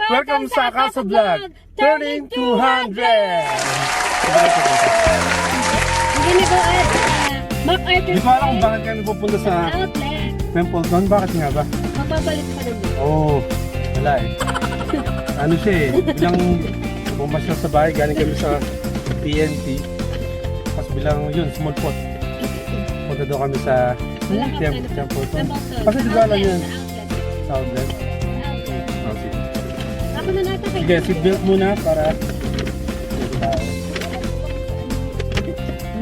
Welcome sa Casa Vlog, turning 200! Hindi ko at MacArthur. Hindi ko alam kung bakit kayo pupunta sa outlet. Templeton. Bakit nga ba? Mapapalit pa naman. Oo, wala eh. Ano siya eh, bilang pumasya sa bahay, galing kami sa TNT. Tapos bilang yun, small pot. Punta daw kami sa Templeton. Kasi di ba alam yun? Sa outlet. Oh, sige. Ako na natin kayo. Sige, seatbelt muna para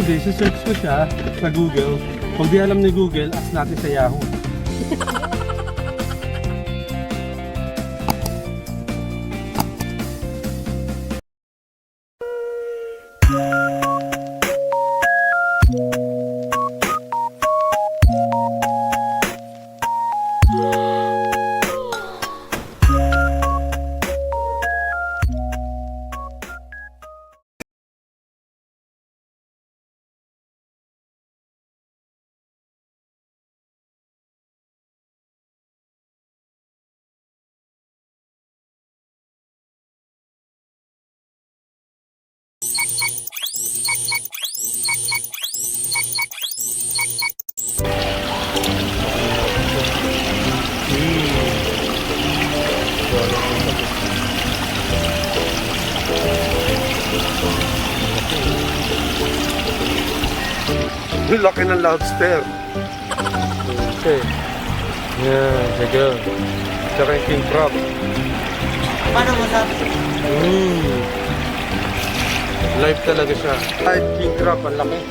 hindi, search ko siya sa Google. Kung di alam ni Google, ask natin sa Yahoo. Laki ng lobster. Okay. Yan, sige. Tsaka yung king crab. Paano masabi? Live talaga siya. Kahit king crab, ang laki.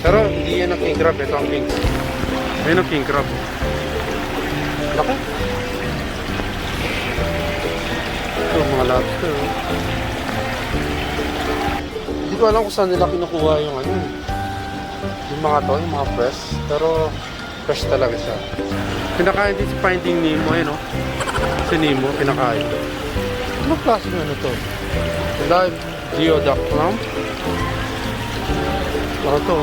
Pero hindi yan ang king crab, ito ang king. Ayun ang king crab. Laki. Ito, mga lobster. Hindi ko alam kung saan nila kinukuha yung ano. Yung mga to, yung mga fresh. Pero fresh talaga siya. Pinakain din si Finding Nemo, eh, no? Si Nemo, pinakain. Ano klase na ano to? Live geoduck clam? Ano to?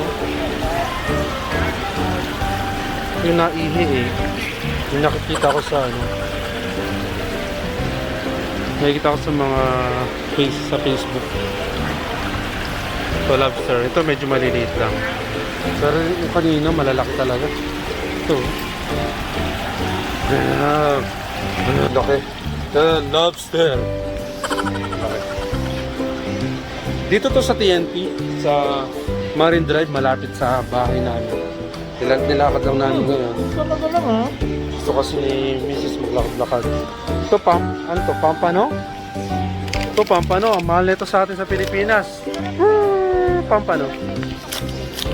Yung naihi eh. Yung nakikita ko sa ano. Nakikita ko sa mga sa Facebook. Ito lobster. Ito medyo maliliit lang. Pero yung kanina malalaki talaga. Ito. Laki. Lobster. Laki. Dito to sa TNT. Sa Marine Drive. Malapit sa bahay namin. Nilakad lang namin ngayon. Talaga lang ha? Gusto kasi ni Mrs. maglakad-lakad. Ito ano to? Pampano? Ito pampano. Mahal nito sa atin sa Pilipinas. Pampano.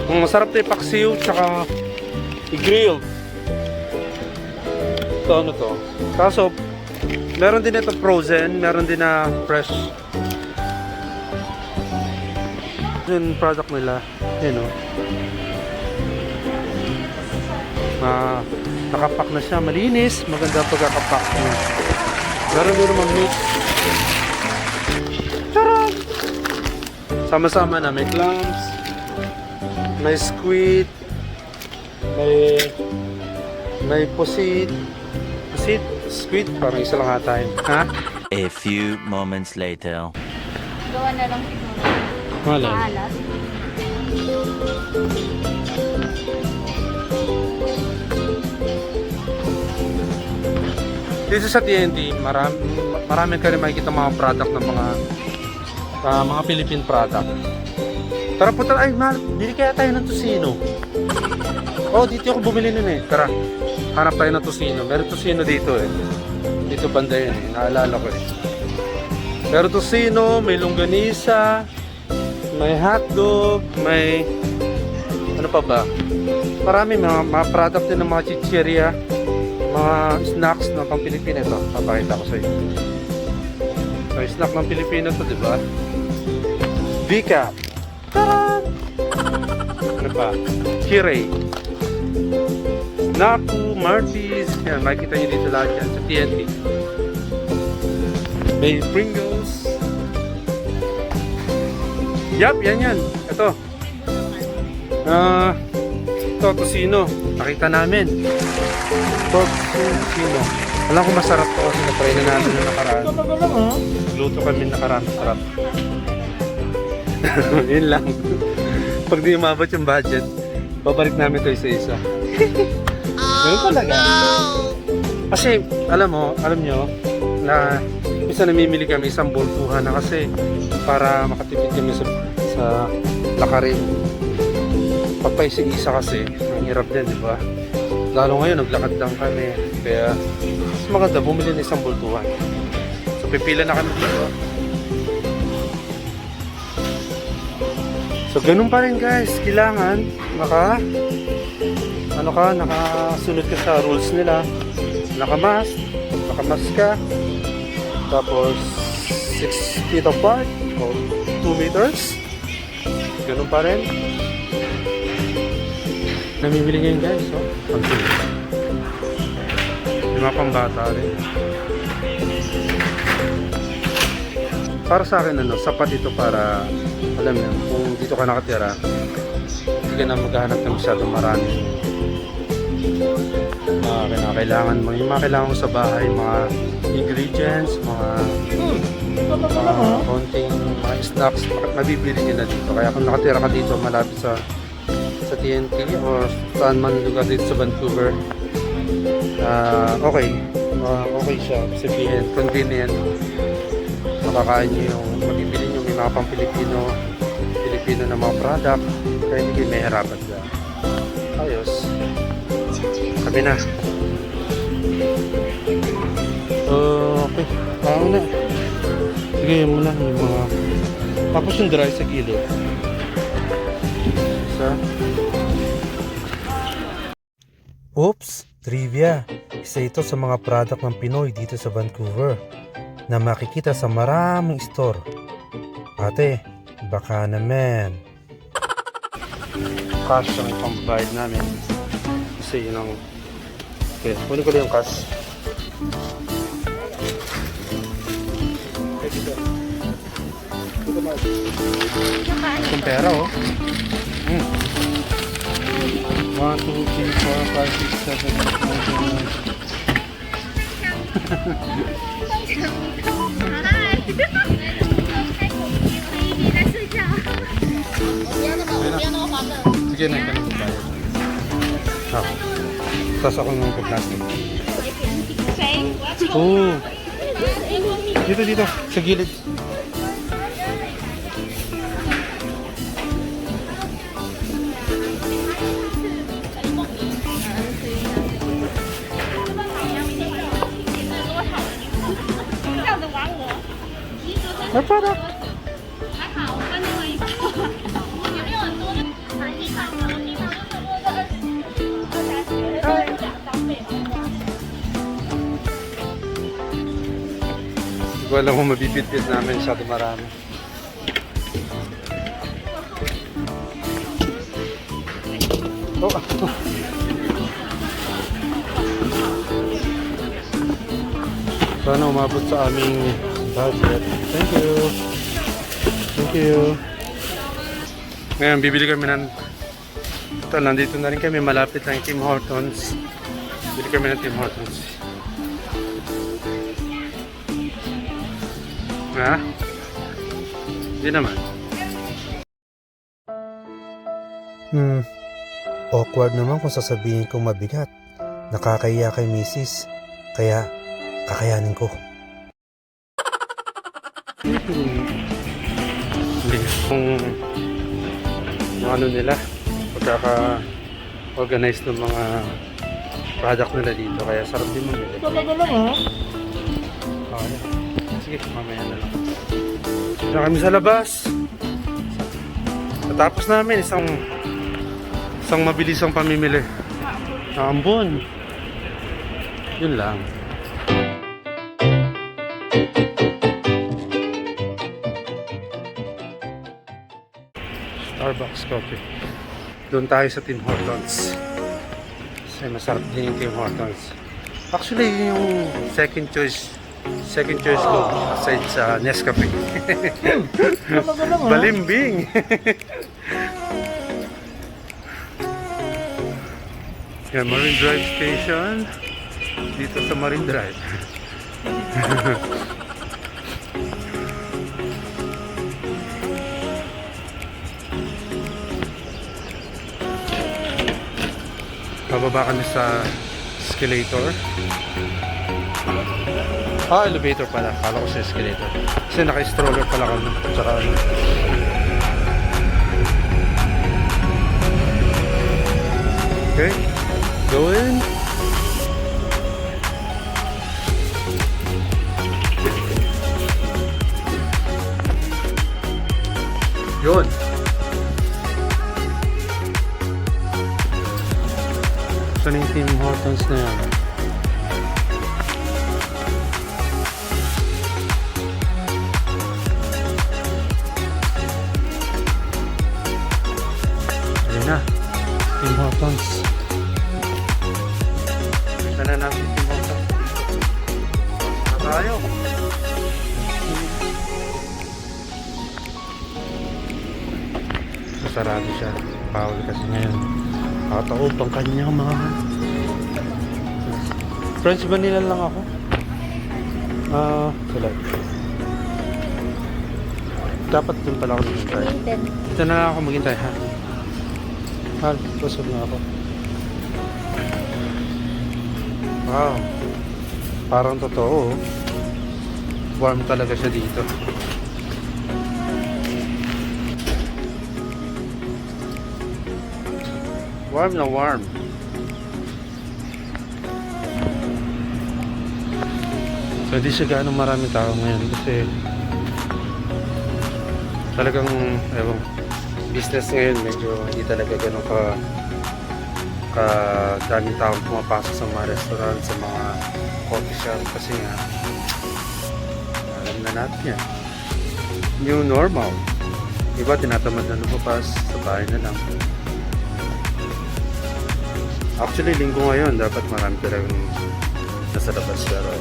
Masarap ito ipaksiw tsaka i-grill. Ito ano to. Kaso meron din ito frozen, meron din na fresh. Yung product nila, yun o. Nakapack na siya, malinis, maganda pagkakapack niya. Meron din naman meat. Charot! Sama-sama na, may clams, may squid, may pusit, squid, parang isa lang ata yun. Ha? A few moments later. Gawa na lang siguro. Wala. Maalas. Dito sa TNT, marami ka rin makikita mga product ng mga Philippine product. Tara punta, ay mahal, bili kaya tayo ng tosino. Oh, dito ako bumili nun eh. Tara, hanap tayo ng tosino. Meron tosino dito eh. Dito banda yun eh, naalala ko eh. Meron tosino, may longganisa, may hotdog, may ano pa ba? Marami mga product din ng mga chichirya, mga snacks ng pang Pilipino. Ito, papakita ko sa inyo. May snack ng Pilipino to, di ba? Vika. Taran! Ano pa? Kirei. Naku, Martis. Yan, makikita nyo dito lahat yan sa TNT. May Pringles. Yup, yan. Ito. Ito, tosino. Pakita namin. Tosino. Alam ko masarap to kasi na-try na natin na nakaraan. Talaga lang ha. Luto kami nakaraan, sarap. Yun lang. Pag di umabot yung budget, babalik namin ito isa-isa. Ganun talaga. Kasi, alam nyo, na isa namimili kami isang boltuhan na kasi para makatipid kami sa lakarin. Pagpaisa-isa kasi, ang hirap din, di ba? Lalo ngayon, naglakad lang kami. Kaya, mas maganda, bumili ng isang boltuhan. So, pipila na kami dito. So, ganun pa rin guys. Kailangan, nakasunod ka sa rules nila. Nakamas ka. Tapos, 6 feet apart o 2 meters. Ganun pa rin. Namimili ngayon guys, oh. Pagsulit. Yung mga pambata rin. Para sa akin, sapat ito para, alam mo, kung dito ka nakatira, hindi ka na maghahanap ng masyadong maraming kailangan mo. Yung mga kailangan mo sa bahay, mga ingredients, mga konting mga snacks, mabibili nyo na dito. Kaya kung nakatira ka dito, malapit sa TNT or saan man lugar dito sa Vancouver, okay siya. Sabihin, convenient. Makakain nyo yung mabibili nyo, may mga pang Pilipino na mga product, kaya hindi kayo may harapan dyan. Ayos. Sabi na. Okay. Tao na. Sige, yun muna yung mga tapos yung dry sa gilid. Isa. Oops! Trivia! Isa ito sa mga product ng Pinoy dito sa Vancouver na makikita sa maraming store. Ate, baka naman. Cash ang pambayad namin. Kasi yun ang... Okay, kunin ko lang yung cash. Itong pera, oh. 1, 2, 3, 4, 5, 6, 7, 8, 9, 10. Sige na, ito na bayad. Tapos ako ng plastic. Oh! Dito, sa gilid. Ay, para. Hindi ko alam kung mabibit-bit namin siya marami. Oh. Sana umabot sa aming budget. Thank you. Ngayon, bibili kami ng... Ito, nandito na rin kami. Malapit lang yung Tim Hortons. Bibili kami ng Tim Hortons. Ha? Hindi naman. Awkward naman kung sasabihin kong mabigat. Nakakahiya kay misis. Kaya, kakayanin ko. Hindi kung ano nila, pagkaka-organize ng mga product nila dito. Kaya sarap din mamili. Talaga lang ha. Okay. Sige, mamaya na lang. Diyan kami sa labas. Natapos namin isang mabilisang pamimili. Ambon. Yun lang. Starbucks coffee. Doon tayo sa Tim Hortons. Kasi masarap din yung Tim Hortons. Actually, yung second choice ko aside sa Nescafe. Talaga lang ha. Balimbing. Yan, Marine Drive Station. dito sa Marine Drive. Bababa kami sa escalator. Elevator pala. Kala ko sa escalator. Kasi naka-stroller pala kami. Tsaka ano. Okay. Go in. Yun. Saan yung Tim Hortons na yan? Ayan na. Tim Hortons. Ito na natin Tim Hortons. Na tayo. Sarado siya. Bawal kasi ngayon. Kataob ang kanyang mga French vanilla lang ako. Sila. Dapat dun pala ako maghintay. Dito na lang ako maghintay, ha? Hal, busog na ako. Wow. Parang totoo. Warm talaga siya dito. Warm na warm. So hindi siya gaano maraming tao ngayon kasi talagang ewan, business ngayon medyo hindi talaga gano'n ka daming tao pumapasok sa mga restaurant, sa mga coffee shop kasi nga alam na natin yan. New normal. Iba tinatamad na lumabas, sa bahay na lang. Actually, linggo ngayon, dapat marami talagang nasa labas pero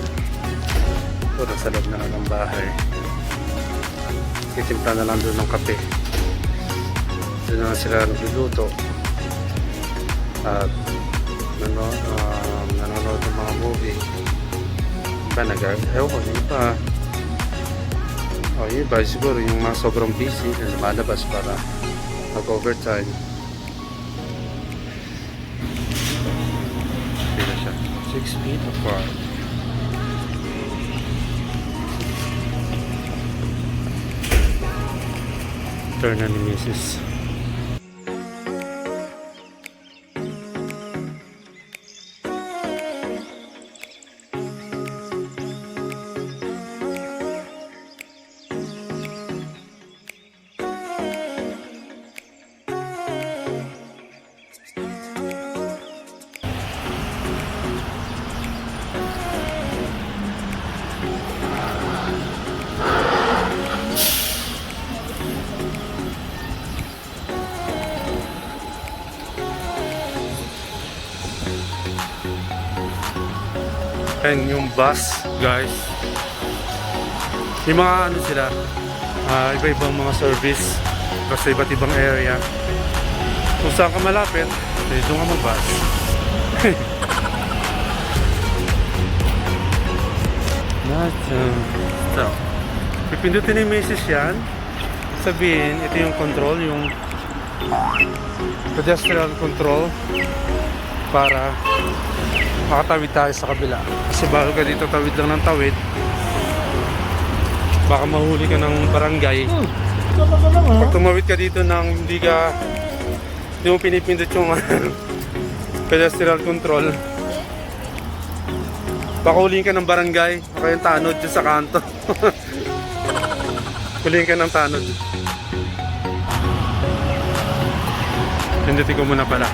ito, nasa loob na lang ng bahay. Titimpla na lang doon ng kape. Doon na sila nagluluto. At nanonood ng mga movie. Iba ewan ko, yung iba. Yung iba siguro yung mga sobrang busy na lumalabas para mag-overtime. 6 feet apart. Turn na ni Mrs. And yung bus, guys, yung mga ano sila, iba-ibang mga service kasi iba't ibang area. Kung saan ka malapit, doon ka mag-bus. So, pipindutin ni Mrs. yan, sabihin, ito yung control, yung pedestrian control para makatawid tayo sa kabila. Kasi bago ka dito tawid lang ng tawid, baka mahuli ka ng barangay. Pag tumawid ka dito nang hindi mo pinipindot yung pedestrian control, baka huliin ka ng barangay o kayong tanod dyan sa kanto. Huliin ka ng tanod. Pindutin ko muna pala.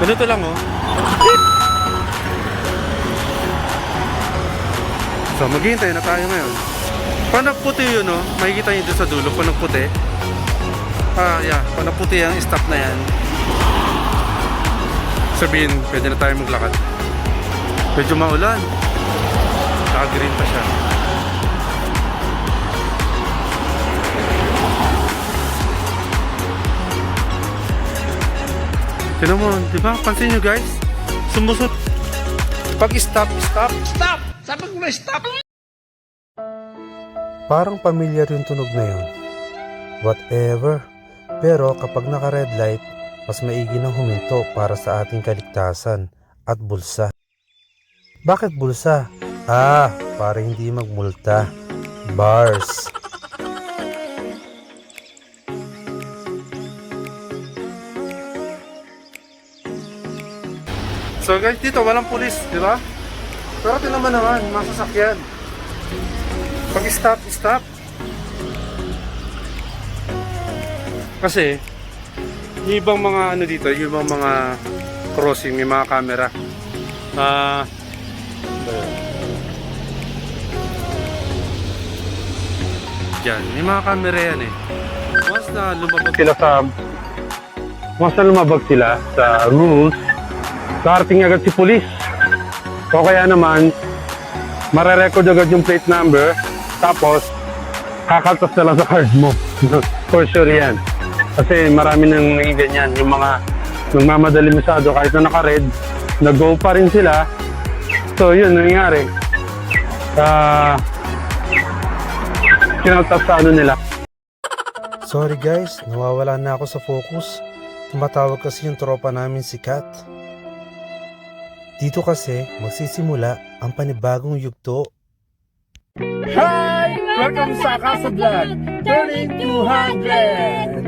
Ganito lang, oh. So, maghihintay na tayo ngayon. Pag nagputi yun, oh, makikita nyo doon sa dulo. Pag nagputi. Pag nagputi ang stop na yan, sabihin, pwede na tayo maglakad. Medyo maulan. Naka-green pa siya. Tignan mo, di ba? Pansin nyo, guys. Sumusot. Pag stop. Stop! Sabi ko na stop! Parang pamilyar yung tunog na yun. Whatever. Pero kapag naka-red light, mas maigi nang huminto para sa ating kaligtasan at bulsa. Bakit bulsa? Para hindi magmulta. Bars. So guys, dito walang pulis, di ba? Pero tinaman naman, masasakyan. Pag stop. Kasi, yung ibang mga ano dito, yung ibang mga crossing, may mga camera. Yan, may mga camera yan eh. Once na lumabag sila sa rules, karting agad si police. O kaya naman, marerecord agad yung plate number, tapos kakaltas na lang sa card mo. For sure yan. Kasi marami nang naging ganyan. Yung mga nagmamadali masyado, kahit na naka-red, nag-go pa rin sila. So yun, nangyari. Kinaltas sa ano nila. Sorry guys, nawawala na ako sa focus. Tumatawag kasi yung tropa namin si Kat. Dito kasi magsisimula ang panibagong yugto. Hi! Welcome sa Casa Vlog! Turning 200!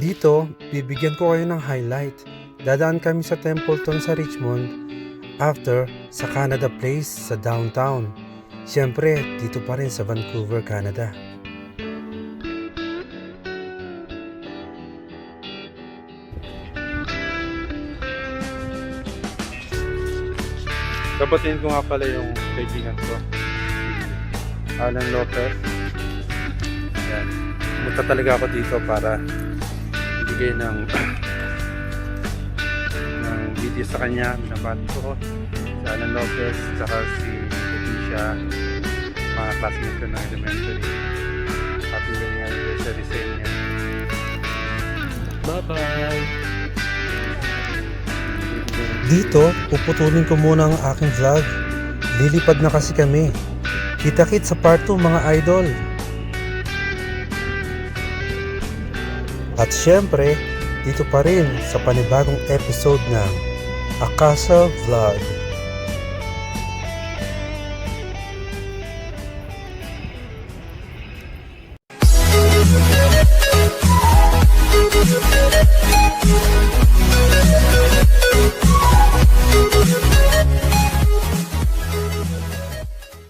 Dito, bibigyan ko kayo ng highlight. Dadaan kami sa Templeton sa Richmond. After, sa Canada Place sa downtown. Siyempre, dito pa rin sa Vancouver, Canada. Kabatiin ko nga pala yung kaibigan ko, Alan Lopez. Yan. Pumunta talaga ako dito para bigay ng video sa kanya. Binabati ko si Alan Lopez, saka si Leticia, mga classmates ko ng elementary. Happy wedding anniversary sa inyo. Bye-bye! Dito, puputulin ko muna ang aking vlog. Lilipad na kasi kami. Kita-kit sa part 2 mga idol. At syempre, dito pa rin sa panibagong episode ng A Casa Vlog.